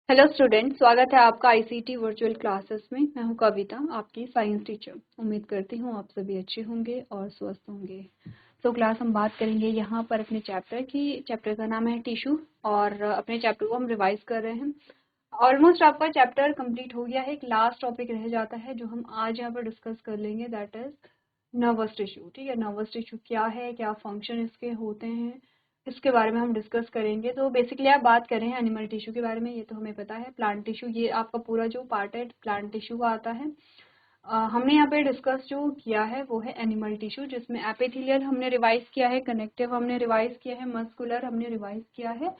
Hello student, स्वागत है आपका आईसीटी वर्चुअल क्लासेस में। मैं हूं कविता, आपकी साइंस टीचर। उम्मीद करती हूं आप सभी अच्छे होंगे और स्वस्थ होंगे। तो क्लास हम बात करेंगे यहाँ पर अपने चैप्टर की। चैप्टर का नाम है टिश्यू और अपने चैप्टर को हम रिवाइज कर रहे हैं। ऑलमोस्ट आपका चैप्टर कंप्लीट हो गया है। एक लास्ट टॉपिक रह जाता है जो हम आज यहाँ पर डिस्कस कर लेंगे, दैट इज नर्वस टिश्यू। ठीक है, नर्वस टिश्यू क्या है, क्या फंक्शन इसके होते हैं, इसके बारे में हम डिस्कस करेंगे। तो बेसिकली आप बात कर रहे हैं एनिमल टिश्यू के बारे में, ये तो हमें पता है। प्लांट टिश्यू, ये आपका पूरा जो पार्ट है प्लांट टिश्यू का आता है। हमने यहाँ पे डिस्कस जो किया है वो है एनिमल टिश्यू, जिसमें एपिथेलियल हमने रिवाइज किया है, कनेक्टिव हमने रिवाइज किया है, मस्कुलर हमने रिवाइज किया है।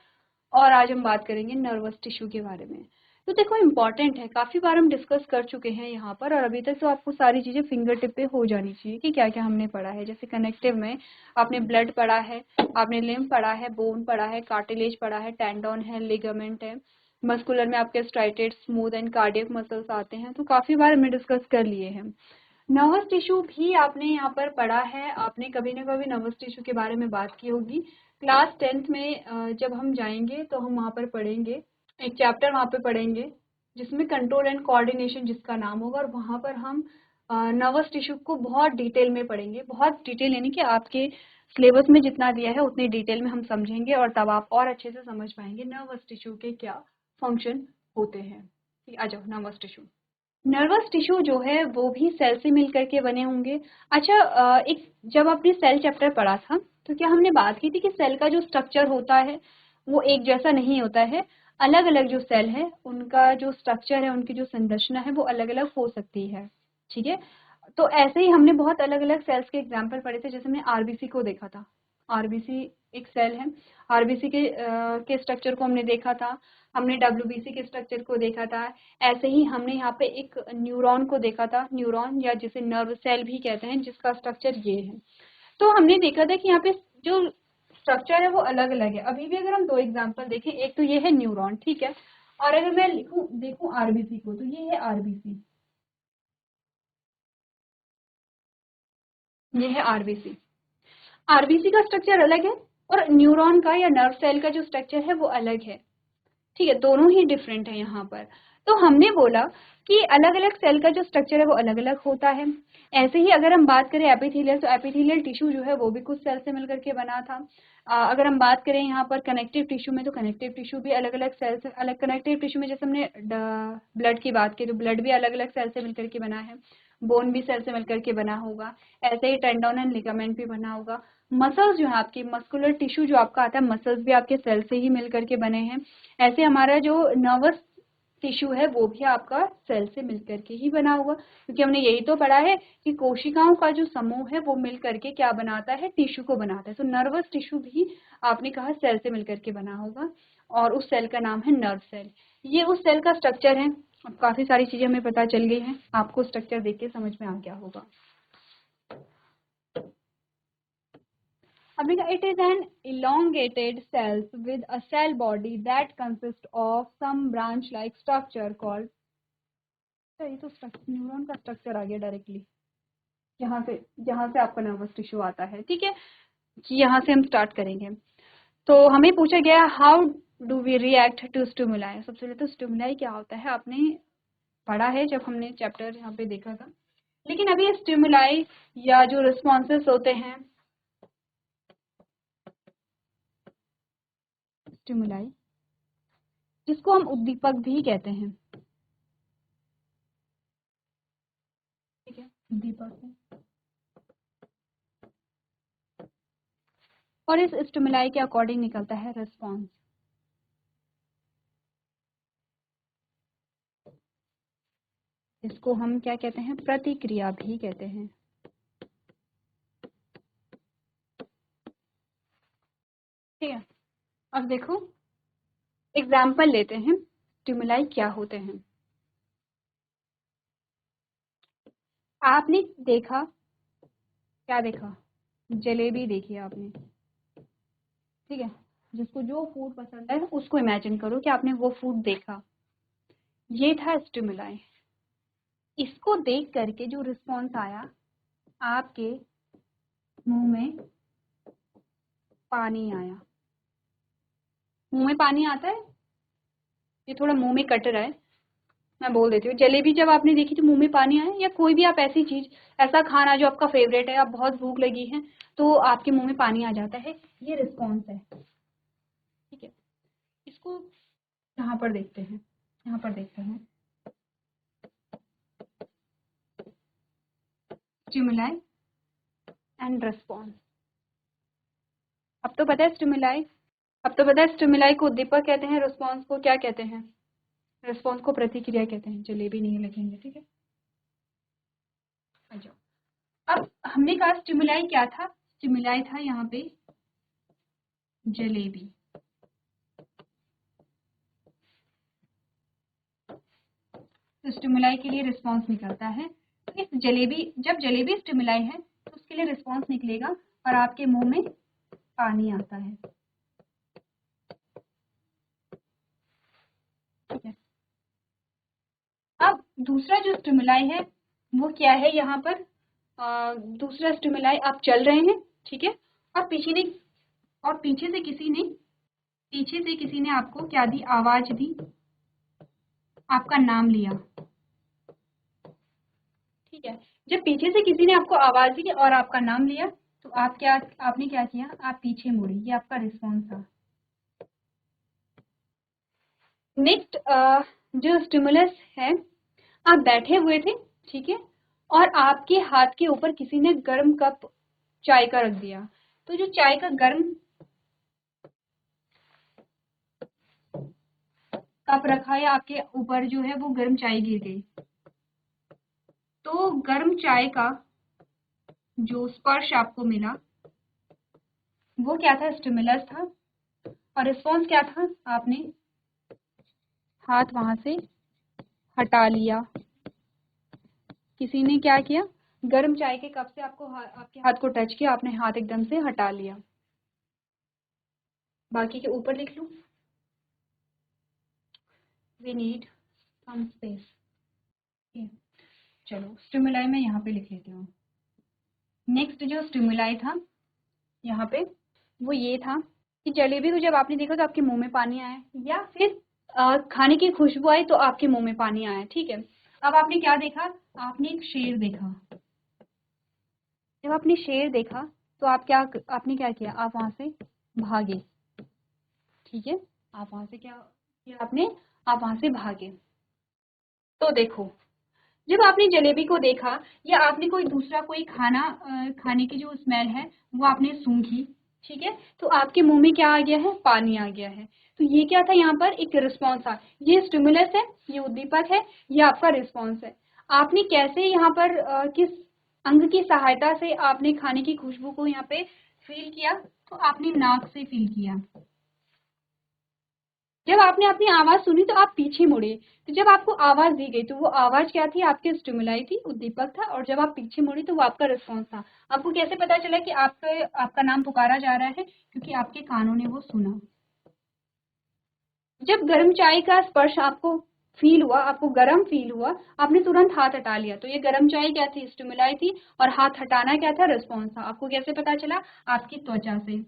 और आज हम बात करेंगे नर्वस टिश्यू के बारे में। तो देखो, इम्पॉर्टेंट है, काफी बार हम डिस्कस कर चुके हैं यहाँ पर, और अभी तक तो आपको सारी चीजें फिंगर टिप पे हो जानी चाहिए कि क्या क्या हमने पढ़ा है। जैसे कनेक्टिव में आपने ब्लड पढ़ा है, आपने लिम्फ पढ़ा है, बोन पढ़ा है, कार्टिलेज पढ़ा है, टेंडोन है, लिगामेंट है। मस्कुलर में आपके striated, smooth and cardiac muscles आते हैं। तो काफी बार हमने डिस्कस कर लिए हैं। नर्वस टिश्यू भी आपने यहाँ पर पढ़ा है, आपने कभी ना कभी नर्वस टिश्यू के बारे में बात की होगी। क्लास 10th में जब हम जाएंगे तो हम वहाँ पर पढ़ेंगे, एक चैप्टर वहाँ पे पढ़ेंगे जिसमें कंट्रोल एंड कोऑर्डिनेशन जिसका नाम होगा, और वहाँ पर हम नर्वस टिश्यू को बहुत डिटेल में पढ़ेंगे। बहुत डिटेल यानी कि आपके सिलेबस में जितना दिया है उतनी डिटेल में हम समझेंगे, और तब आप और अच्छे से समझ पाएंगे नर्वस टिश्यू के क्या फंक्शन होते हैं। ठीक, आ जाओ। नर्वस टिश्यू, नर्वस टिश्यू जो है वो भी सेल से मिलकर के बने होंगे। अच्छा, एक जब आपने सेल चैप्टर पढ़ा था तो क्या हमने बात की थी कि सेल का जो स्ट्रक्चर होता है वो एक जैसा नहीं होता है। अलग अलग जो सेल है उनका जो स्ट्रक्चर है, उनकी जो संरचना है वो अलग अलग हो सकती है। ठीक है, तो ऐसे ही हमने बहुत अलग अलग सेल्स के एग्जाम्पल पढ़े थे। जैसे हमने आरबीसी को देखा था, आरबीसी एक सेल है। आरबीसी के स्ट्रक्चर को हमने देखा था, हमने डब्ल्यूबीसी के स्ट्रक्चर को देखा था। ऐसे ही हमने यहाँ पे एक न्यूरॉन को देखा था, न्यूरॉन या जिसे नर्व सेल भी कहते हैं, जिसका स्ट्रक्चर ये है। तो हमने देखा था कि यहाँ पे जो स्ट्रक्चर है वो अलग अलग है। अभी भी अगर हम दो एग्जांपल देखें, एक तो ये है न्यूरॉन, ठीक है, और अगर मैं लिखूं देखूं आरबीसी को, तो ये है आरबीसी, ये है आरबीसी। आरबीसी का स्ट्रक्चर अलग है और न्यूरॉन का या नर्व सेल का जो स्ट्रक्चर है वो अलग है। ठीक है, दोनों ही डिफरेंट है यहाँ पर। तो हमने बोला कि अलग अलग सेल का जो स्ट्रक्चर है वो अलग अलग होता है। ऐसे ही अगर हम बात करें एपिथेलियल, तो एपिथेलियल टिश्यू जो है वो भी कुछ सेल से मिलकर के बना था। अगर हम बात करें यहाँ पर कनेक्टिव टिश्यू में, तो कनेक्टिव टिश्यू भी अलग अलग सेल से, अलग कनेक्टिव टिश्यू में जैसे हमने ब्लड की बात की तो ब्लड भी अलग अलग सेल से मिलकर के बना है, बोन भी सेल से मिलकर के बना होगा। ऐसे ही टेंडोन एंड लिगामेंट भी बना होगा। मसल्स जो है आपकी, मस्कुलर टिश्यू जो आपका आता है, मसल्स भी आपके सेल से ही मिलकर के बने हैं। ऐसे हमारा जो नर्वस टिश्यू है वो भी आपका सेल से मिलकर के ही बना होगा, क्योंकि हमने यही तो पढ़ा है कि कोशिकाओं का जो समूह है वो मिलकर के क्या बनाता है, टिश्यू को बनाता है। तो नर्वस टिश्यू भी आपने कहा सेल से मिलकर के बना होगा, और उस सेल का नाम है नर्व सेल। ये उस सेल का स्ट्रक्चर है। अब काफी सारी चीजें हमें पता चल गई हैं, आपको स्ट्रक्चर देख के समझ में आ गया होगा। Amiga, it is an elongated cells with a cell body that consists of some branch-like structure called, ये तो न्यूरॉन का स्ट्रक्चर आ गया डायरेक्टली, यहाँ से आपका नर्वस टिश्यू आता है। ठीक है, यहाँ से हम स्टार्ट करेंगे। तो हमें पूछा गया how do we react to stimuli. सबसे पहले तो स्टिमुलाई क्या होता है आपने पढ़ा है जब हमने चैप्टर यहाँ पे देखा था, लेकिन अभी स्टिमुलाई या जो रिस्पॉन्सेस होते हैं, स्टिमुलाई जिसको हम उद्दीपक भी कहते हैं, ठीक है, उद्दीपक है। और इस स्टिमुलाई के अकॉर्डिंग निकलता है रिस्पॉन्स। इसको हम क्या कहते हैं, प्रतिक्रिया भी कहते हैं। ठीक है, अब देखो एग्जाम्पल लेते हैं, स्टिमुलाई क्या होते हैं। आपने देखा, क्या देखा, जलेबी देखी आपने, ठीक है, जिसको जो फूड पसंद है उसको इमेजिन करो कि आपने वो फूड देखा, ये था स्टिमुलाई। इसको देख करके जो रिस्पॉन्स आया, आपके मुंह में पानी आया। मुंह में पानी आता है, ये थोड़ा मुंह में कट रहा है, मैं बोल देती हूँ। जलेबी जब आपने देखी तो मुंह में पानी आया, या कोई भी आप ऐसी चीज, ऐसा खाना जो आपका फेवरेट है, आप बहुत भूख लगी है तो आपके मुंह में पानी आ जाता है, ये रिस्पॉन्स है। ठीक है, इसको यहाँ पर देखते हैं, यहाँ पर देखते हैं स्टिमुलाई एंड रिस्पॉन्स। अब तो पता है स्टिमुलाई, अब तो पता है स्टिमुलाई को उद्दीपक कहते हैं, रिस्पॉन्स को क्या कहते हैं? रिस्पॉन्स को प्रतिक्रिया कहते हैं। जलेबी नहीं लिखेंगे, ठीक है। आ जाओ। अब हमने कहा स्टिमुलाई क्या था? स्टिमुलाई था यहाँ पे जलेबी। तो स्टिमुलाई के लिए रिस्पॉन्स निकलता है। इस जलेबी, जब जलेबी स्टिमुलाई है तो उसके लिए रिस्पॉन्स निकलेगा और आपके मुंह में पानी आता है। ठीक है। अब दूसरा जो स्टिमुलाई है वो क्या है? यहाँ पर दूसरा स्टिमुलाई, आप चल रहे हैं, ठीक है, और पीछे से किसी ने आपको क्या दी? आवाज दी, आपका नाम लिया। ठीक है, जब पीछे से किसी ने आपको आवाज दी और आपका नाम लिया तो आपने क्या किया? आप पीछे मुड़े, ये आपका रिस्पॉन्स था। नेक्स्ट जो स्टिमुलस है, आप बैठे हुए थे, ठीक है, और आपके हाथ के ऊपर किसी ने गर्म कप चाय का रख दिया। तो जो चाय का गर्म कप रखा है आपके ऊपर, जो है वो गर्म चाय गिर गई, तो गर्म चाय का जो स्पर्श आपको मिला वो क्या था? स्टिमुलस था। और रिस्पॉन्स क्या था? आपने हाथ वहां से हटा लिया। किसी ने क्या किया? गर्म चाय के कप से आपके हाथ को टच किया, आपने हाथ एकदम से हटा लिया। बाकी के ऊपर लिख लूं? We need some space. चलो स्टिमुलाई मैं यहाँ पे लिख लेती हूँ। नेक्स्ट जो स्टिमुलाई था यहाँ पे वो ये था कि जलेबी को जब आपने देखा तो आपके मुंह में पानी आया, या फिर खाने की खुशबू आई तो आपके मुंह में पानी आया। ठीक है, अब आपने क्या देखा? आपने एक शेर देखा। जब आपने शेर देखा तो आपने क्या किया? आप वहां से भागे। ठीक है, आप वहां से क्या किया? आप वहां से भागे। तो देखो, जब आपने जलेबी को देखा या आपने कोई दूसरा कोई खाने की जो स्मेल है वो आपने सूंघी, ठीक है, तो आपके मुंह में क्या आ गया है? पानी आ गया है। तो ये क्या था? यहाँ पर एक रिस्पॉन्स था। ये स्टिमुलस है, ये उद्दीपक है, ये आपका रिस्पॉन्स है। आपने कैसे यहाँ पर किस अंग की सहायता से आपने खाने की खुशबू को यहाँ पे फील किया? तो आपने नाक से फील किया। जब आपने अपनी आवाज सुनी तो आप पीछे मुड़े, तो जब आपको आवाज दी गई तो वो आवाज क्या थी? आपके स्टिमुलाई थी, उद्दीपक था, और जब आप पीछे मुड़ी तो वो आपका रिस्पॉन्स था। आपको कैसे पता चला कि आपका नाम पुकारा जा रहा है? क्योंकि आपके कानों ने वो सुना। जब गर्म चाय का स्पर्श आपको फील हुआ, आपको गर्म फील हुआ, आपने तुरंत हाथ हटा लिया, तो ये गर्म चाय क्या थी? स्टिमुलाई थी, और हाथ हटाना क्या था? रिस्पॉन्स था। आपको कैसे पता चला? आपकी त्वचा से।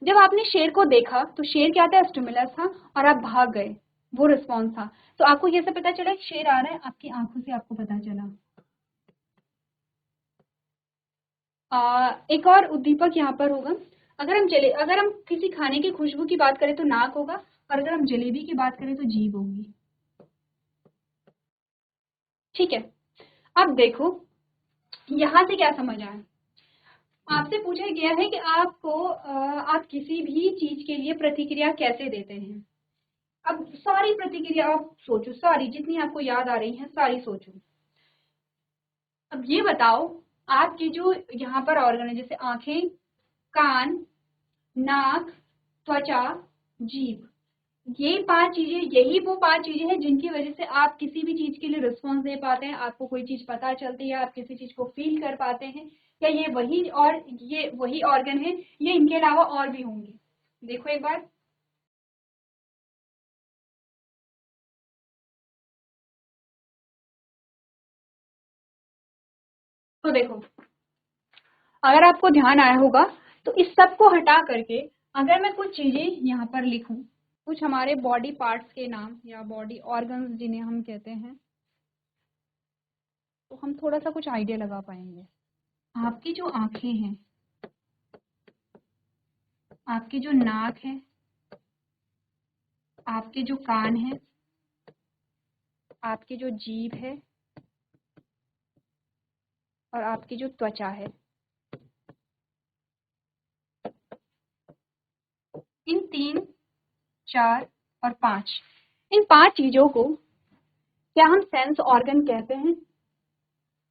जब आपने शेर को देखा तो शेर क्या था? स्टिमुलस था, और आप भाग गए, वो रिस्पॉन्स था। तो आपको कैसे पता चला कि शेर आ रहा है? आपकी आंखों से आपको पता चला। एक और उद्दीपक यहाँ पर होगा। अगर हम किसी खाने की खुशबू की बात करें तो नाक होगा, और अगर हम जलेबी की बात करें तो जीभ होगी। ठीक है, अब देखो यहाँ से क्या समझ आया? आपसे पूछा गया है कि आप किसी भी चीज के लिए प्रतिक्रिया कैसे देते हैं। अब सारी प्रतिक्रिया आप सोचो, सारी जितनी आपको याद आ रही है सारी सोचो। अब ये बताओ, आपके जो यहाँ पर ऑर्गन है, जैसे आंखें, कान, नाक, त्वचा, जीभ, यही वो 5 चीजें हैं जिनकी वजह से आप किसी भी चीज के लिए रिस्पॉन्स दे पाते हैं, आपको कोई चीज पता चलती है, आप किसी चीज को फील कर पाते हैं। क्या ये वही ऑर्गन है? ये इनके अलावा और भी होंगे? देखो एक बार। तो देखो, अगर आपको ध्यान आया होगा तो इस सब को हटा करके अगर मैं कुछ चीजें यहाँ पर लिखूं, कुछ हमारे बॉडी पार्ट्स के नाम या बॉडी ऑर्गन्स जिन्हें हम कहते हैं, तो हम थोड़ा सा कुछ आइडिया लगा पाएंगे। आपकी जो आंखें हैं, आपकी जो नाक है, आपके जो कान है, आपकी जो जीभ है और आपकी जो त्वचा है, इन 3, 4 और 5, इन 5 चीजों को क्या हम सेंस ऑर्गन कहते हैं?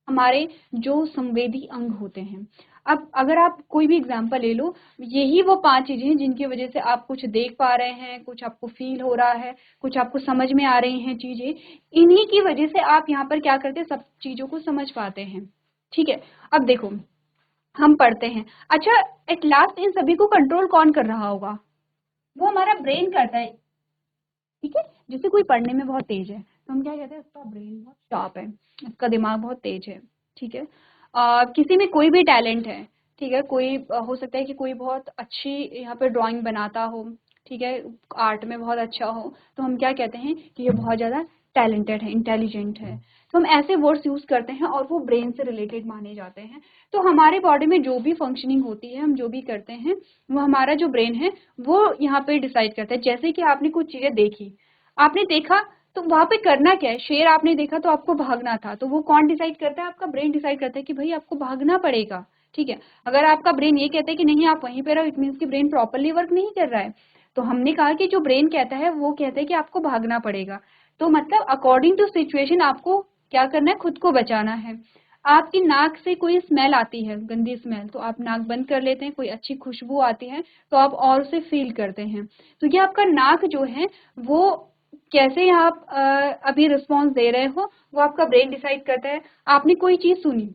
हमारे जो संवेदी अंग होते हैं। अब अगर आप कोई भी एग्जांपल ले लो, यही वो 5 चीजें हैं जिनकी वजह से आप कुछ देख पा रहे हैं, कुछ आपको फील हो रहा है, कुछ आपको समझ में आ रही हैं चीजें। इन्हीं की वजह से आप यहाँ पर क्या करते हैं, सब चीजों को समझ पाते हैं। ठीक है, अब देखो हम पढ़ते हैं। अच्छा, एट लास्ट इन सभी को कंट्रोल कौन कर रहा होगा? वो हमारा ब्रेन करता है। ठीक है, जैसे कोई पढ़ने में बहुत तेज है तो हम क्या कहते हैं, उसका ब्रेन बहुत शार्प है, उसका दिमाग बहुत तेज है। ठीक है, किसी में कोई भी टैलेंट है, ठीक है, कोई हो सकता है कि कोई बहुत अच्छी यहाँ पे ड्राइंग बनाता हो, ठीक है, आर्ट में बहुत अच्छा हो, तो हम क्या कहते हैं कि ये बहुत ज़्यादा टैलेंटेड है, इंटेलिजेंट है। तो हम ऐसे वर्ड्स यूज़ करते हैं और वो ब्रेन से रिलेटेड माने जाते हैं। तो हमारे बॉडी में जो भी फंक्शनिंग होती है, हम जो भी करते हैं, वो हमारा जो ब्रेन है वो यहाँ पे डिसाइड करता है। जैसे कि आपने कुछ चीज़ें देखी, आपने देखा तो वहाँ पे करना क्या है, शेर आपने देखा तो आपको भागना था, तो वो कौन डिसाइड करता है? आपका ब्रेन डिसाइड करता है कि भाई आपको भागना पड़ेगा। ठीक है, अगर आपका ब्रेन ये कहता है कि नहीं आप वहीं पे रहो, इट मीन्स कि ब्रेन प्रॉपरली वर्क नहीं कर रहा है। तो हमने कहा कि जो ब्रेन कहता है वो कहता है कि आपको भागना पड़ेगा। तो मतलब अकॉर्डिंग टू सिचुएशन आपको क्या करना है, खुद को बचाना है। आपकी नाक से कोई स्मेल आती है, गंदी स्मेल, तो आप नाक बंद कर लेते हैं। कोई अच्छी खुशबू आती है तो आप और उसे फील करते हैं। तो ये आपका नाक जो है वो कैसे आप अभी रिस्पॉन्स दे रहे हो, वो आपका ब्रेन डिसाइड करता है। आपने कोई चीज़ सुनी,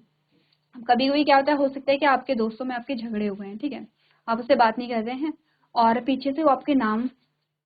कभी कभी क्या होता है, हो सकता है कि आपके दोस्तों में आपके झगड़े हुए हैं, ठीक है, आप उससे बात नहीं कर रहे हैं और पीछे से वो आपके नाम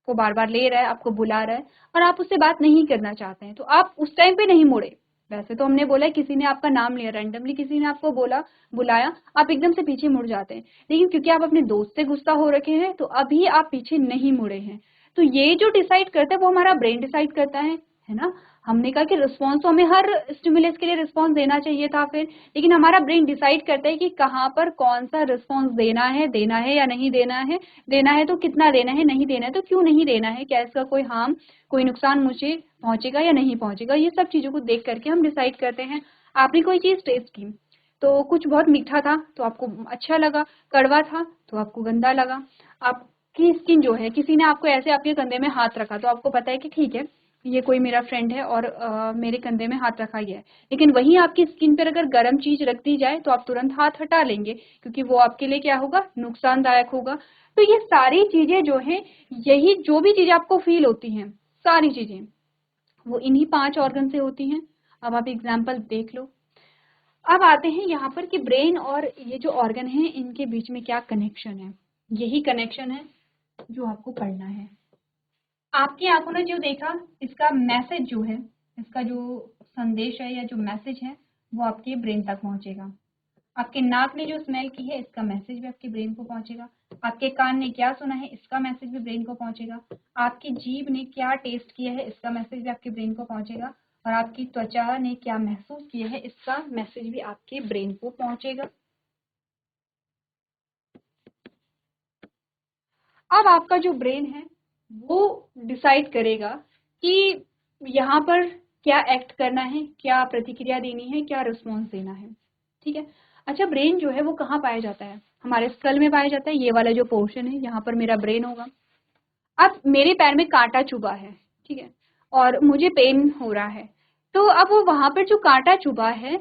को बार बार ले रहा है, आपको बुला रहा है और आप उससे बात नहीं करना चाहते हैं, तो आप उस टाइम पे नहीं मुड़े। वैसे तो हमने बोला है, किसी ने आपका नाम लिया, रैंडमली किसी ने आपको बोला, बुलाया, आप एकदम से पीछे मुड़ जाते हैं। लेकिन क्योंकि आप अपने दोस्त से गुस्सा हो रखे हैं तो अभी आप पीछे नहीं मुड़े हैं। तो ये जो डिसाइड करता है वो हमारा ब्रेन डिसाइड करता है ना। हमने कहा कि रिस्पॉन्स तो हमें हर स्टिमुलस के लिए रिस्पॉन्स देना चाहिए था फिर, लेकिन हमारा ब्रेन डिसाइड करता है कि कहाँ पर कौन सा रिस्पॉन्स देना है या नहीं देना है, देना है तो कितना देना है, नहीं देना है तो क्यों नहीं देना है, क्या इसका कोई हार्म, कोई नुकसान मुझे पहुंचेगा या नहीं पहुंचेगा, ये सब चीज़ों को देख करके हम डिसाइड करते हैं। आपने कोई चीज़ टेस्ट की तो कुछ बहुत मीठा था तो आपको अच्छा लगा, कड़वा था तो आपको गंदा लगा। आपकी स्किन जो है, किसी ने आपको ऐसे आपके कंधे में हाथ रखा तो आपको पता है कि ठीक है ये कोई मेरा फ्रेंड है और मेरे कंधे में हाथ रखा गया है। लेकिन वहीं आपकी स्किन पर अगर गर्म चीज रख दी जाए तो आप तुरंत हाथ हटा लेंगे, क्योंकि वो आपके लिए क्या होगा, नुकसानदायक होगा। तो ये सारी चीजें जो है, यही जो भी चीजें आपको फील होती हैं, सारी चीजें वो इन्हीं 5 ऑर्गन से होती हैं। अब आप एग्जाम्पल देख लो। अब आते हैं यहाँ पर कि ब्रेन और ये जो ऑर्गन है इनके बीच में क्या कनेक्शन है। यही कनेक्शन है जो आपको पढ़ना है। आपकी आंखों ने जो देखा, इसका मैसेज जो है, इसका जो संदेश है या जो मैसेज है वो आपके ब्रेन तक पहुंचेगा। आपके नाक ने जो स्मेल की है, इसका मैसेज भी आपके ब्रेन को पहुंचेगा। आपके कान ने क्या सुना है, इसका मैसेज भी ब्रेन को पहुंचेगा। आपकी जीभ ने क्या टेस्ट किया है, इसका मैसेज भी आपके ब्रेन को पहुंचेगा। और आपकी त्वचा ने क्या महसूस किया है, इसका मैसेज भी आपके ब्रेन को पहुंचेगा। अब आपका जो ब्रेन है वो डिसाइड करेगा कि यहाँ पर क्या एक्ट करना है, क्या प्रतिक्रिया देनी है, क्या रिस्पॉन्स देना है। ठीक है, अच्छा ब्रेन जो है वो कहाँ पाया जाता है, हमारे स्कल में पाया जाता है। ये वाला जो पोर्शन है यहाँ पर मेरा ब्रेन होगा। अब मेरे पैर में कांटा चुभा है, ठीक है, और मुझे पेन हो रहा है, तो अब वो वहां पर जो कांटा चुभा है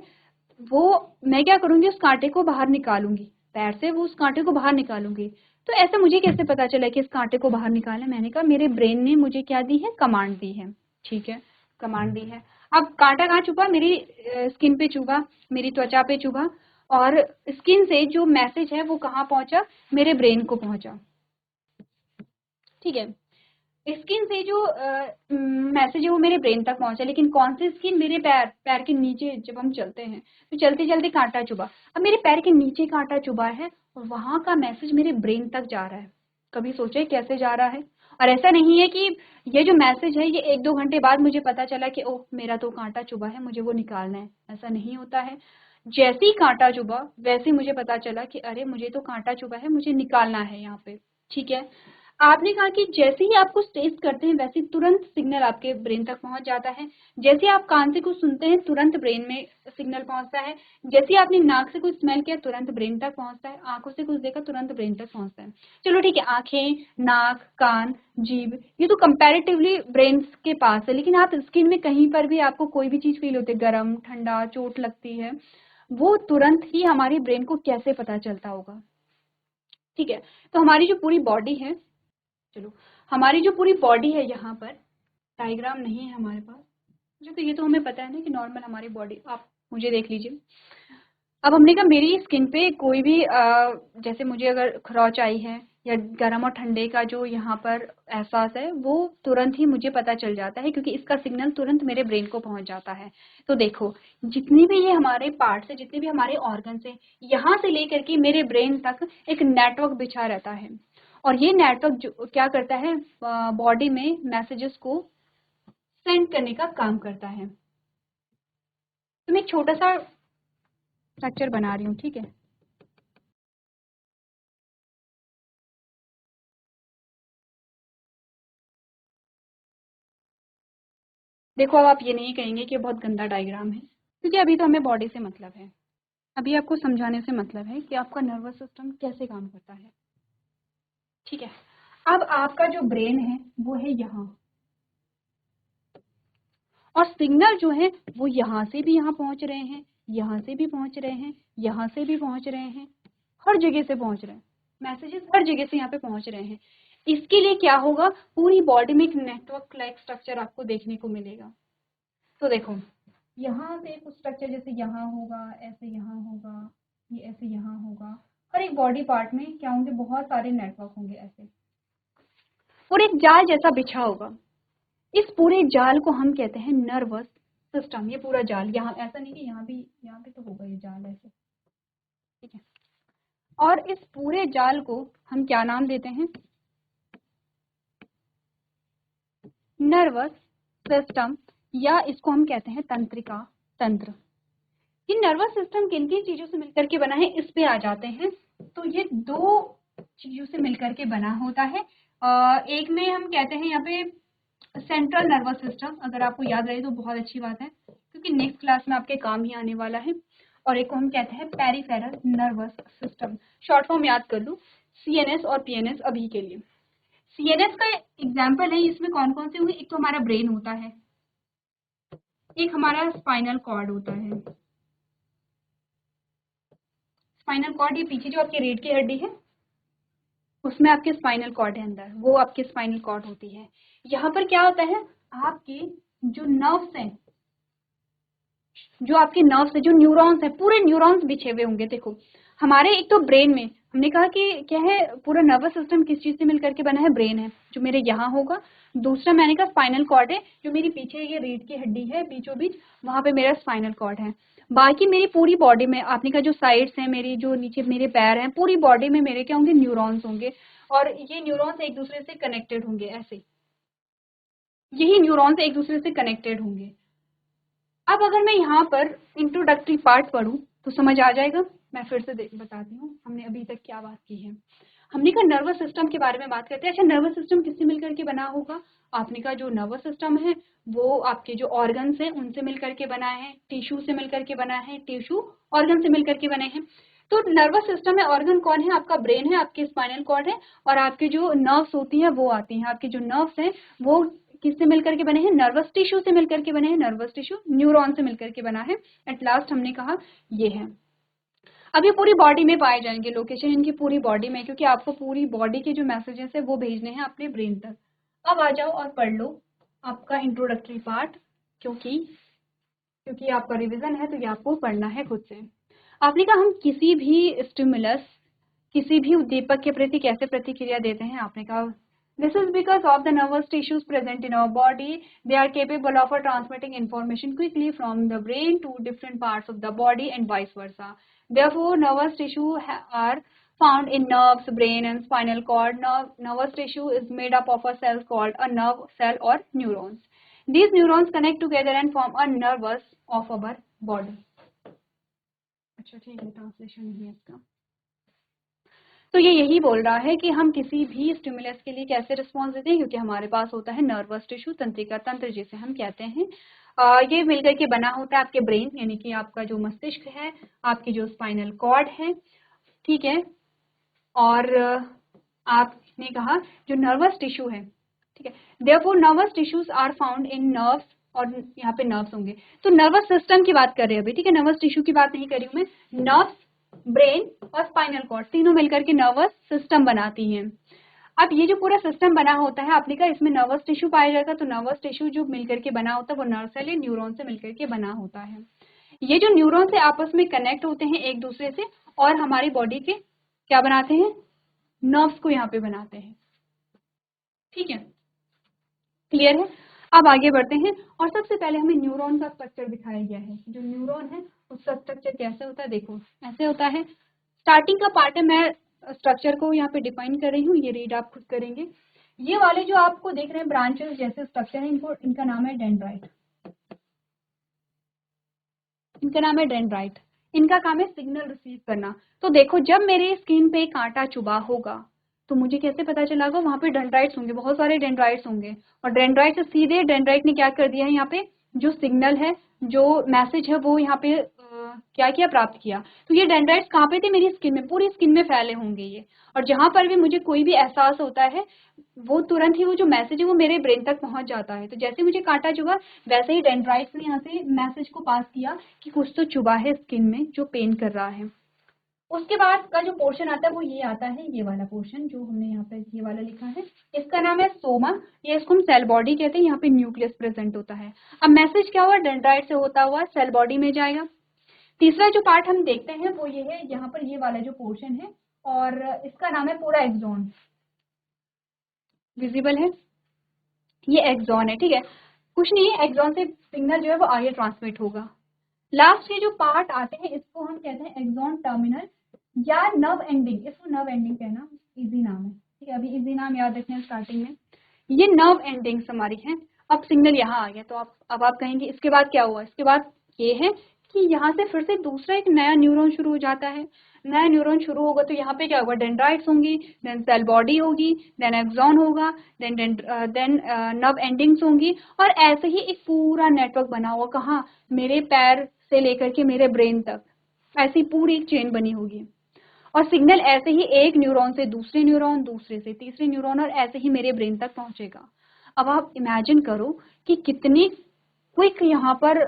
वो मैं क्या करूंगी, उस कांटे को बाहर निकालूंगी, पैर से वो उस कांटे को बाहर निकालूंगी। तो ऐसा मुझे कैसे पता चला कि इस कांटे को बाहर निकालना? मैंने कहा मेरे ब्रेन ने मुझे क्या दी है, कमांड दी है। ठीक है, कमांड दी है। अब कांटा कहाँ चुभा, मेरी स्किन पे चुभा, मेरी त्वचा पे चुभा, और स्किन से जो मैसेज है वो कहाँ पहुंचा, मेरे ब्रेन को पहुंचा। ठीक है, स्किन से जो मैसेज है वो मेरे ब्रेन तक पहुंचा, लेकिन कौन सी स्किन, मेरे पैर, पैर के नीचे जब हम चलते हैं तो चलते चलते कांटा चुभा। अब मेरे पैर के नीचे कांटा चुभा है और वहां का मैसेज मेरे ब्रेन तक जा रहा है। कभी सोचे कैसे जा रहा है? और ऐसा नहीं है कि ये जो मैसेज है ये 1-2 घंटे बाद मुझे पता चला कि ओह मेरा तो कांटा चुभा है, मुझे वो निकालना है, ऐसा नहीं होता है। जैसे ही कांटा चुभा वैसे ही मुझे पता चला कि अरे मुझे तो कांटा चुभा है, मुझे निकालना है यहाँ पे, ठीक है। आपने कहा कि जैसे ही आप कुछ टेस्ट करते हैं वैसे ही तुरंत सिग्नल आपके ब्रेन तक पहुंच जाता है। जैसे आप कान से कुछ सुनते हैं तुरंत ब्रेन में सिग्नल पहुंचता है। जैसे ही आपने नाक से कुछ स्मेल किया तुरंत ब्रेन तक पहुंचता है। आंखों से कुछ देखा तुरंत ब्रेन तक पहुंचता है। चलो ठीक है, आंखें, नाक, कान, जीभ, ये तो कंपैरेटिवली ब्रेन के पास है, लेकिन आप स्किन में कहीं पर भी आपको कोई भी चीज फील होती है, गर्म, ठंडा, चोट लगती है, वो तुरंत ही हमारी ब्रेन को कैसे पता चलता होगा? ठीक है, तो हमारी जो पूरी बॉडी है, चलो हमारी जो पूरी बॉडी है, यहाँ पर डायग्राम नहीं है हमारे पास, मुझे तो ये तो हमें पता है ना कि नॉर्मल हमारी बॉडी, आप मुझे देख लीजिए। अब हमने कहा मेरी स्किन पे कोई भी जैसे मुझे अगर खरोच आई है या गर्म और ठंडे का जो यहाँ पर एहसास है वो तुरंत ही मुझे पता चल जाता है, क्योंकि इसका सिग्नल तुरंत मेरे ब्रेन को पहुंच जाता है। तो देखो जितनी भी ये हमारे पार्ट्स है, जितने भी हमारे ऑर्गन्स है, यहाँ से लेकर के मेरे ब्रेन तक एक नेटवर्क बिछा रहता है, और ये नेटवर्क जो क्या करता है, बॉडी में मैसेजेस को सेंड करने का काम करता है। तो मैं एक छोटा सा स्ट्रक्चर बना रही हूँ, ठीक है। देखो अब आप ये नहीं कहेंगे कि बहुत गंदा डायग्राम है, क्योंकि अभी तो हमें बॉडी से मतलब है, अभी आपको समझाने से मतलब है कि आपका नर्वस सिस्टम कैसे काम करता है, ठीक है। अब आपका जो ब्रेन है वो है यहाँ, और सिग्नल जो है वो यहाँ से भी यहाँ पहुंच रहे हैं, यहाँ से भी पहुंच रहे हैं, यहाँ से भी पहुंच रहे हैं, हर जगह से पहुंच रहे हैं, मैसेजेस हर जगह से यहाँ पे पहुंच रहे हैं। इसके लिए क्या होगा, पूरी बॉडी में एक नेटवर्क लाइक स्ट्रक्चर आपको देखने को मिलेगा। तो देखो यहाँ से कुछ स्ट्रक्चर जैसे यहाँ होगा, ऐसे यहाँ होगा, ये ऐसे यहाँ होगा, हर एक बॉडी पार्ट में क्या होंगे, बहुत सारे नेटवर्क होंगे ऐसे, और एक जाल जैसा बिछा होगा। इस पूरे जाल को हम कहते हैं नर्वस सिस्टम। ये पूरा जाल, यहाँ ऐसा नहीं कि यहाँ भी, यहाँ पे तो होगा ये जाल ऐसे, ठीक है। और इस पूरे जाल को हम क्या नाम देते हैं, नर्वस सिस्टम, या इसको हम कहते हैं तंत्रिका तंत्र। ये नर्वस सिस्टम किन किन चीजों से मिलकर के बना है, इस पे आ जाते हैं। तो ये दो चीजों से मिलकर के बना होता है। एक में हम कहते हैं यहाँ पे सेंट्रल नर्वस सिस्टम, अगर आपको याद रहे तो बहुत अच्छी बात है, क्योंकि नेक्स्ट क्लास में आपके काम ही आने वाला है। और एक को हम कहते हैं peripheral nervous system, short form याद कर लो, सीएनएस और पीएनएस अभी के लिए। सीएनएस का एग्जाम्पल है, इसमें कौन कौन से होंगे, एक तो हमारा ब्रेन होता है, एक हमारा स्पाइनल कॉर्ड होता है। स्पाइनल कॉर्ड, ये पीछे जो आपके रीढ़ की हड्डी है उसमें आपके स्पाइनल कॉर्ड है अंदर, वो आपके स्पाइनल कॉर्ड होती है। यहाँ पर क्या होता है, आपके जो नर्व्स हैं, जो आपके नर्व्स है, जो न्यूरॉन्स है, पूरे न्यूरॉन्स बिछे हुए होंगे। देखो हमारे एक तो ब्रेन में हमने कहा कि क्या है, पूरा नर्वस सिस्टम किस चीज से मिलकर के बना है, ब्रेन है जो मेरे यहाँ होगा। दूसरा मैंने कहा स्पाइनल कॉर्ड है, जो मेरी पीछे ये रीढ़ की हड्डी है बीचों बीच, वहां पे मेरा स्पाइनल कॉर्ड है। बाकी मेरी पूरी बॉडी में आपने कहा जो साइड्स हैं मेरी, जो नीचे मेरे पैर हैं, पूरी बॉडी में मेरे क्या होंगे, न्यूरॉन्स होंगे, और ये न्यूरॉन्स एक दूसरे से कनेक्टेड होंगे ऐसे, यही न्यूरॉन्स एक दूसरे से कनेक्टेड होंगे। अब अगर मैं यहाँ पर इंट्रोडक्टरी पार्ट पढ़ूँ तो समझ आ जाएगा। मैं फिर से बताती हूँ हमने अभी तक क्या बात की है। हमने कहा नर्वस सिस्टम के बारे में बात करते हैं। अच्छा, नर्वस सिस्टम किससे मिलकर के बना होगा, आपने कहा जो नर्वस सिस्टम है वो आपके जो ऑर्गन्स हैं उनसे मिलकर के बना है, टिश्यू से मिलकर के बना है, टिश्यू ऑर्गन से मिलकर के बने हैं। तो नर्वस सिस्टम में ऑर्गन कौन है, आपका ब्रेन है, आपके स्पाइनल कॉर्ड है, और आपके जो नर्व्स होती हैं वो आती हैं, आपके जो नर्व्स हैं वो किससे मिलकर के बने हैं, नर्वस टिश्यू से मिलकर के बने हैं, नर्वस टिश्यू न्यूरॉन से मिलकर के बना है। एट लास्ट हमने कहा ये है। अब ये पूरी बॉडी में पाए जाएंगे, लोकेशन इनकी पूरी बॉडी में, क्योंकि आपको पूरी बॉडी के जो मैसेजेस है वो भेजने हैं अपने ब्रेन तक। अब आ जाओ और पढ़ लो आपका इंट्रोडक्टरी पार्ट, क्योंकि आपका रिवीजन है तो ये आपको पढ़ना है खुद से। आपने कहा हम किसी भी स्टिमुलस, किसी भी उद्दीपक के प्रति कैसे प्रतिक्रिया देते हैं, आपने कहा this is because of the nervous tissues present in our body, they are capable of transmitting information quickly from the brain to different parts of the body and vice versa. Therefore nervous tissue are found in nerves, brain and spinal cord. Nervous tissue is made up of a cells called a nerve cell or neurons. These neurons connect together and form a nervous of our body. अच्छा ठीक है, translation नहीं है इसका। तो ये यही बोल रहा है कि हम किसी भी स्टिमुलस के लिए कैसे रिस्पॉन्स देते हैं, क्योंकि हमारे पास होता है नर्वस टिश्यू, तंत्रिका तंत्र जिसे हम कहते हैं। ये मिलकर के बना होता है आपके ब्रेन, यानी कि आपका जो मस्तिष्क है, आपकी जो स्पाइनल कॉर्ड है, ठीक है। और आपने कहा जो नर्वस टिश्यू है, ठीक है, therefore nervous tissues are found in nerves, और यहाँ पे नर्व्स होंगे। तो नर्वस सिस्टम की बात कर रहे हैं अभी, ठीक है, नर्वस टिश्यू की बात नहीं कर रही हूँ मैं। नर्व्स, ब्रेन और स्पाइनल कॉर्ड तीनों मिलकर के नर्वस सिस्टम बनाती हैं। अब ये जो पूरा सिस्टम बना होता है, आपने कहा इसमें नर्वस टिश्यू पाया जाएगा, तो नर्वस टिश्यू जो मिलकर के बना होता है वो नर्व सेल या न्यूरॉन से मिलकर के बना होता है। ये जो न्यूरॉन से आपस में कनेक्ट होते हैं एक दूसरे से, और हमारी बॉडी के क्या बनाते हैं, नर्व्स को यहाँ पे बनाते हैं, ठीक है, क्लियर है। अब आगे बढ़ते हैं, और सबसे पहले हमें न्यूरॉन का स्ट्रक्चर दिखाया गया है। जो न्यूरॉन है उसका स्ट्रक्चर कैसे होता है, देखो ऐसे होता है। स्टार्टिंग का पार्ट है, मैं स्ट्रक्चर को यहाँ पे डिफाइन कर रही हूँ, ये रीड आप खुद करेंगे। ये वाले जो आपको देख रहे हैं ब्रांचेस जैसे स्ट्रक्चर है, इनका नाम है डेंड्राइट। इनका नाम है डेंड्राइट। इनका काम है सिग्नल रिसीव करना। तो देखो जब मेरे स्किन पे कांटा चुभा होगा तो मुझे कैसे पता चला होगा, वहां पे डेंड्राइट्स होंगे, बहुत सारे डेंड्राइट्स होंगे, और डेंड्राइट से सीधे डेंड्राइट ने क्या कर दिया है, यहाँ पे जो सिग्नल है, जो मैसेज है, वो यहाँ पे क्या किया, प्राप्त किया। तो ये डेंड्राइट्स कहाँ पे थे, मेरी स्किन में, पूरी स्किन में फैले होंगे ये। और जहां पर भी मुझे कोई भी एहसास होता है, वो तुरंत ही वो जो मैसेज है वो मेरे ब्रेन तक पहुंच जाता है। तो जैसे मुझे कांटा चुभा, वैसे ही डेंड्राइट्स ने यहाँ से मैसेज को पास किया कि कुछ तो चुभा है स्किन में जो पेन कर रहा है। उसके बाद का जो पोर्शन आता है वो ये आता है, ये वाला पोर्शन जो हमने यहाँ पे ये वाला लिखा है, इसका नाम है सोमा। ये इसको हम सेल बॉडी कहते हैं। यहाँ पे न्यूक्लियस प्रेजेंट होता है। अब मैसेज क्या हुआ, डेंड्राइट से होता हुआ सेल बॉडी में जाएगा। तीसरा जो पार्ट हम देखते हैं वो ये है, यहाँ पर ये वाला जो पोर्शन है, और इसका नाम है पूरा एक्सॉन। विजिबल है, ये एक्सॉन है, ठीक है, कुछ नहीं है, एक्सॉन से सिग्नल जो है वो आगे ट्रांसमिट होगा। लास्ट के जो पार्ट आते हैं इसको हम कहते हैं एक्सॉन टर्मिनल या नर्व एंडिंग। इसको नर्व एंडिंग कहना इजी नाम है, ठीक है, अभी इजी नाम याद रखना है स्टार्टिंग में। ये नर्व एंडिंग्स हमारी है। अब सिग्नल यहाँ आ गया, तो अब आप कहेंगे इसके बाद क्या हुआ, इसके बाद ये है कि यहाँ से फिर से दूसरा एक नया न्यूरॉन शुरू हो जाता है। नया न्यूरॉन शुरू होगा तो यहाँ पे क्या होगा, डेंड्राइट्स होंगी, देन सेल बॉडी होगी, देन एक्सॉन होगा, देन नर्व एंडिंग्स होंगी, और ऐसे ही एक पूरा नेटवर्क बना हुआ, कहाँ, मेरे पैर से लेकर के मेरे ब्रेन तक, ऐसी पूरी एक चेन बनी होगी। और सिग्नल ऐसे ही एक न्यूरॉन से दूसरे न्यूरॉन, दूसरे से तीसरे न्यूरॉन, और ऐसे ही मेरे ब्रेन तक पहुंचेगा। अब आप इमेजिन करो कि कितनी क्विक यहाँ पर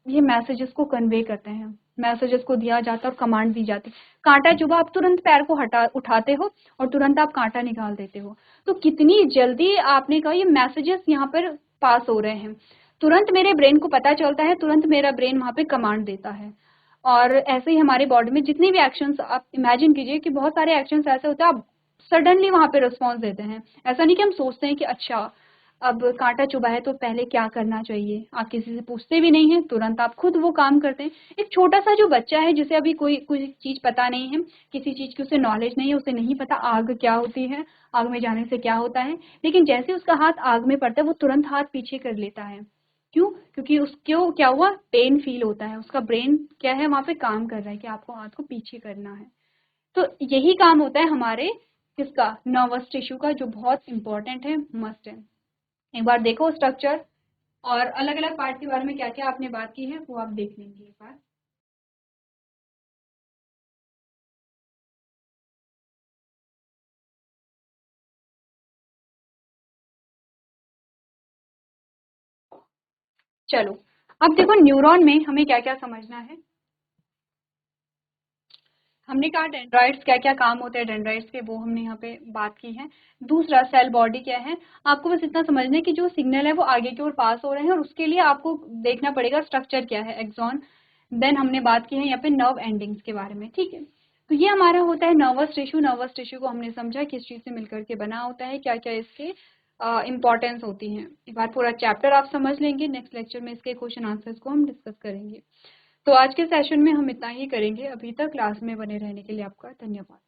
ये मैसेजेस को कन्वे करते हैं, मैसेजेस को दिया जाता है और कमांड दी जाती है। कांटा चुभा, आप तुरंत पैर को उठाते हो और तुरंत आप कांटा निकाल देते हो। तो कितनी जल्दी आपने कहा ये मैसेजेस यहाँ पर पास हो रहे हैं, तुरंत मेरे ब्रेन को पता चलता है, तुरंत मेरा ब्रेन वहाँ पे कमांड देता है। और ऐसे ही हमारे बॉडी में जितने भी एक्शंस, आप इमेजिन कीजिए कि बहुत सारे एक्शंस ऐसे होते हैं, आप सडनली वहाँ पे रिस्पॉन्स देते हैं। ऐसा नहीं कि हम सोचते हैं कि अच्छा अब कांटा चुभा है तो पहले क्या करना चाहिए, आप किसी से पूछते भी नहीं है, तुरंत आप खुद वो काम करते हैं। एक छोटा सा जो बच्चा है जिसे अभी कोई चीज पता नहीं है, किसी चीज की उसे नॉलेज नहीं है, उसे नहीं पता आग क्या होती है, आग में जाने से क्या होता है, लेकिन जैसे उसका हाथ आग में पड़ता है वो तुरंत हाथ पीछे कर लेता है। क्यों, क्योंकि उसको क्या हुआ, पेन फील होता है, उसका ब्रेन क्या है वहां पे काम कर रहा है कि आपको हाथ को पीछे करना है। तो यही काम होता है हमारे किसका, नर्वस टिश्यू का, जो बहुत इंपॉर्टेंट है, मस्ट है। एक बार देखो स्ट्रक्चर और अलग अलग पार्ट के बारे में क्या क्या आपने बात की है वो आप देख लेंगे एक बार। चलो अब देखो न्यूरॉन में हमें क्या क्या समझना है। हमने कहा डेंड्राइट्स क्या क्या काम होते हैं डेंड्राइट्स के, वो हमने यहाँ पे बात की है। दूसरा सेल बॉडी क्या है, आपको बस इतना समझना है कि जो सिग्नल है वो आगे की ओर पास हो रहे हैं, और उसके लिए आपको देखना पड़ेगा स्ट्रक्चर क्या है, एक्सॉन। देन हमने बात की है यहाँ पे नर्व एंडिंग्स के बारे में, ठीक है। तो ये हमारा होता है नर्वस टिश्यू। नर्वस टिश्यू को हमने समझा किस चीज से मिलकर के बना होता है, क्या क्या इसके इंपॉर्टेंस होती है। एक बार पूरा चैप्टर आप समझ लेंगे, नेक्स्ट लेक्चर में इसके क्वेश्चन आंसर्स को हम डिस्कस करेंगे। तो आज के सेशन में हम इतना ही करेंगे। अभी तक क्लास में बने रहने के लिए आपका धन्यवाद।